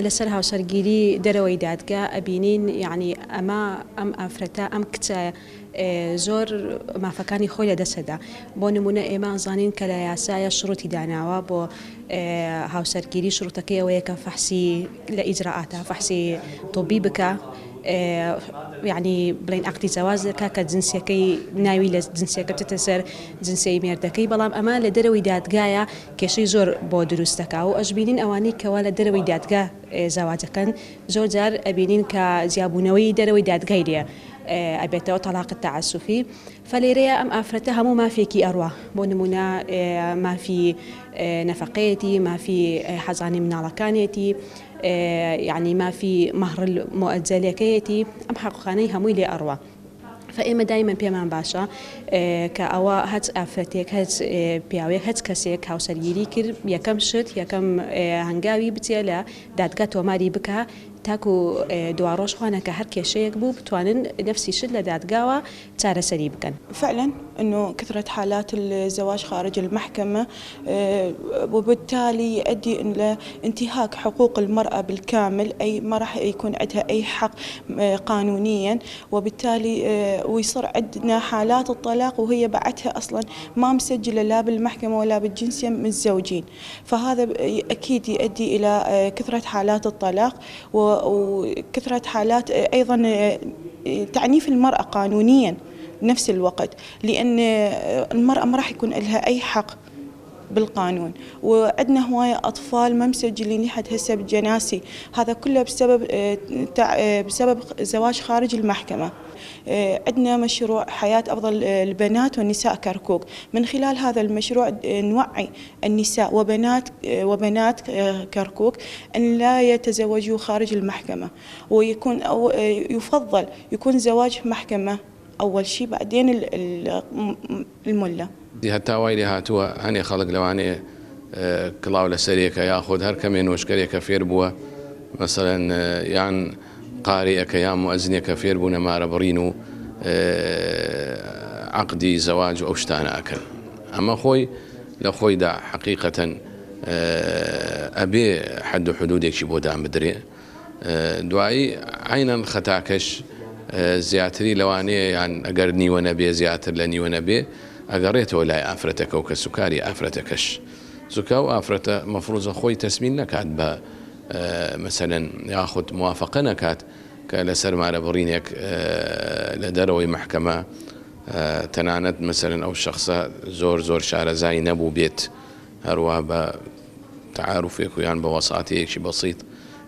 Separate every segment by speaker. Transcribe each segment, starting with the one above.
Speaker 1: لەسەر هاوسەرگیری دەرەوەی دادگا ئەبینین یعنی ئەمە ئەم ئافرەتە ئەم کچە زۆر مافەکانی خۆی لەدەسەدا بۆ نمونە ئێمە زانین کە لە یاسایە شروتی داناوە بۆ هاوسەرگیری شروتەکەی ئەوەیە کە فەحسی لە ئیجراعاتە فەحسی طبی بکە يعني بلين عقدی زەواز دەکا کە جنسیەکەی ناوی لە جنسیەکە بچێتە سەر جنسیەی مێردەکەی بەڵام ئەمە لە دەرەوەی دادگایە کێشەی زۆر بۆ دروست دەکا و ئەشبینین ئەوانەی کەوا لە دەرەوەی دادگا زەواجەکەن زۆر جار ئەبینین کە زیابوونەوەی دەرەوەی دادگای لێ ئەبێتەوە تەلاقت تەعاسوفی فلێرەیە ئەم ئافرەتە هەموو مافێکی ئەڕوا بۆ نمونە مافی نەفەقەیەتی مافی حەزانی مناڵەکانێتی يعني ما في مهر المؤجلەکەیەتی ئەم حقوقانەی هەمووی لێ ئەڕوا فئێمە دایما پێمان باشە کە ئەوە هەچ ئافرەتێک هەچ پیاوێک هەچ کەسێک هاوسەرگیری کرد یەکەم شت یەکەم هەنگاوی بچێ لە دادگا تۆماری بکە تاکو دواڕۆژ خوانە کە هەر کێشەیەک بوو بتوانن نفسي شت لە دادگاوە چارەسەری بکەن.
Speaker 2: فعلا انه كثرة حالات الزواج خارج المحكمة وبالتالي يؤدي الى انتهاك حقوق المرأة بالكامل، اي ما راح يكون عندها اي حق قانونيا، وبالتالي ويصير عندنا حالات الطلاق وهي بعدها اصلا ما مسجلة لا بالمحكمة ولا بالجنسية متزوجين، فهذا اكيد يؤدي الى كثرة حالات الطلاق وكثرة حالات أيضا تعنيف المرأة قانونيا بنفس الوقت، لأن المرأة ما راح يكون لها أي حق بالقانون، وعندنا هواية أطفال ما مسجلين لحد هسه بالجناسي، هذا كله بسبب زواج خارج المحكمة. عندنا مشروع حياة أفضل البنات والنساء كركوك، من خلال هذا المشروع نوعي النساء وبنات كركوك أن لا يتزوجوا خارج المحكمة، ويكون أو يفضل يكون زواج محكمة أول شيء بعدين الملة.
Speaker 3: هەتا وای لێ هاتووە هەنێ خەڵک لەوانەیە کڵاو لە سەرێکە یاخود هەر کەمێ نۆشکەرێکە فێر بووە مەسەڵەن یان قاریەکە یان موەزینێکە فێر بوو نەمارە بڕین و عەقدی زەواج و ئەو شتانە ئەکەن. ئەمە خۆی لە خۆیدا حەقیقەتەن ئەبێ حەد و حدودێکی بۆ دان بدرێ. دوایی عینەن خەتاکەش زیاتری لەوانەیە یان ئەگەر نیوە نەبێ زیاتر لە نیوە نەبێ ئەگەڕێتەوە لای ئافرەتەکە و کە سوکاری ئافرەتەکەش سوکا و ئافرەتە مەفروزە خۆی تەسمین نەکات بە مەسەلەن یاخود موافقە نەکات کە لەسەر مارە بڕینێک لە دەرەوەی محکەمە تەنانەت مەسەلەن ئەو شەخصە زۆر شارەزای نەبوو بێت هەروە بە تعارفێک و یان بە وەساتەیەکی بەسیط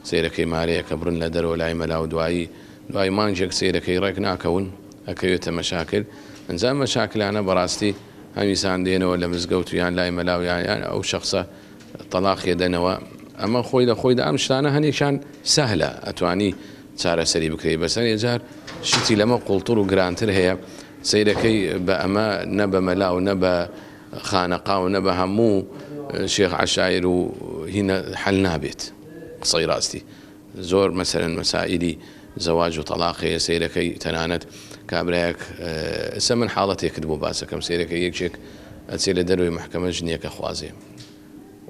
Speaker 3: سیرەکەی مارەیە کە بڕن لە دەرەوە لای مەلا و دوایی مانجێک سیرەکەی ڕێک ناکەون ئەکەوێتە مەشاکل. ئەنجام مەشاکلانە بەڕاستی هەمیسان دێنەوە لە مزگەوت یان لای مەلاویان ئەو شخصە تەلاقی دەنەوە. ئەمە خۆی لە خۆیدا ئەم شتانە هەنێکشان سەهلە ئەتوانی چارەسەری بکرێت بەسەر ێجار شتی لەمە قوڵتوڕ و گرانتر هەیە سیرەکەی بە ئەمە نە بە مەلا و نە بە خانەقا و نە بە هەموو شێخ عەشایر و هینە حەل نابێت. قسەی ڕاستی زۆر مەسەلەن مەسائیلی زەواج و تەلاقی سیرەکەی تەنانەت کابرایەک ئێستا من حاڵەتێکت بۆ باسەکەم سیرەکە یەکێک ئەچێ لە دەروی محکەمە ژنێکە خوازێ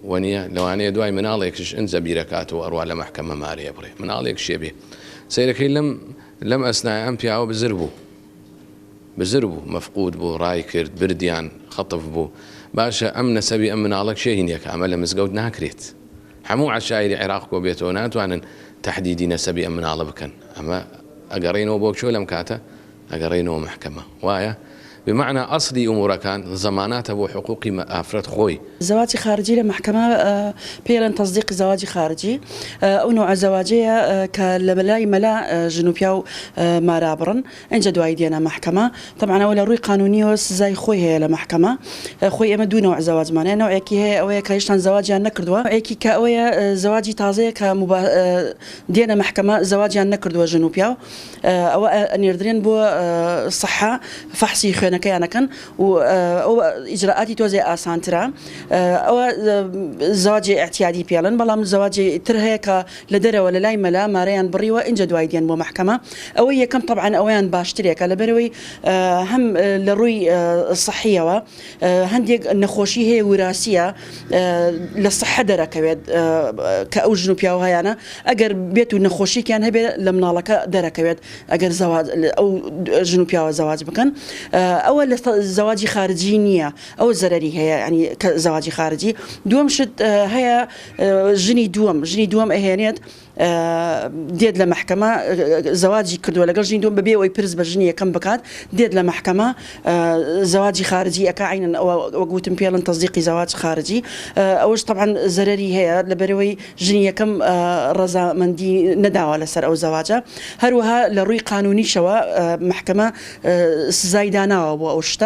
Speaker 3: وەنیە لەوانەیە دوای مناڵێکش ئەنجە بیرەکاتەوە ئەڕوا لە محکەمە مارەیە بڕێ مناڵێک شێبێ سیرەکەی لەم ئەسنای ئەم پیاوە بزر بوو مەفقود بوو ڕای کرد بردیان خەتف بوو باشە ئەم نەسەبی ئەم مناڵک شێهینێکە ئەمە لە مزگەوت ناکرێت هەموو عەشایری عێراق کۆ بێتەوە ناتوانن تەحدیدی نەسەبی ئەم مناڵە بکەن ئەمە ئەگەڕێنەوە بۆ کێو لەم کاتە ئەگەڕێنەوە محکەمە وایە بمعنى أصلي أمور كان زمانات أبو حقوقي أفراد خوي
Speaker 4: زواج خارجي لمحكمة بيلن تصديق زواج خارجي أو نوع زواجية كالملاي ملا جنوبيا مارابرن إن جدوا أيدينا محكمة طبعا أول روي قانونيوس زي خوي هي لمحكمة خوي أما دون نوع زواج مانع نوع كي هي أو كايشتان زواج نكردوا أي كي كأويا زواجي تازي دينا محكمة زواج نكردوا جنوبيا أو أن يردرين بو صحة فحصي خينا دانەکەیانەکەن و ئەو ئیجراعاتی تۆزێ ئاسانترە ئەوە زەواجی احتیادی پێڵن بەڵام زەواجی تر هەیە کە لە دەرەوە لە لای مەلا مارەیان بڕیوە اینجا دوای دێن بۆ محکەمە ئەوەی یەکەم طبعاً ئەویان باشترێکە لەبەرەوەی هەم لە ڕووی سەحیەوە هەندێک نەخۆشی هەیە وراسیە لە سەحە دەرەکەوێت کە ئەو ژن و پیاو هەیەە ئەگەر بێت و نەخۆشییان هەبێت لە مناڵەکە دەرەکەوێت ئەگەر ئەو ژن و پیاوە زەواج بکەن ئەوە لە زەواجی خارجی نییە ئەو زەرری هەیە ینی زەواجی خارجی دووەم شت هەیە ژنی دووەم ئەهێنێت دێت لە محکەمە زەواجی کردووە لەگەڵ ژنی دووەم بەبێ ئەوەی پرس بە ژنی یەکەم بکات دێت لە محکەمە زەواجی خارجی ئەکا عینەن ئەوە وەگوتم پێڵن تەزدیقی زەواج خارجی ئەوەش طبعاً زەرری هەیە لەبەرەوەی ژنی یەکەم ڕەزامەندی نەداوە لەسەر ئەو زەواجە هەروەها لە ڕووی قانونیشەوە محکەمە سزای داناوە بۆ ئەو شتە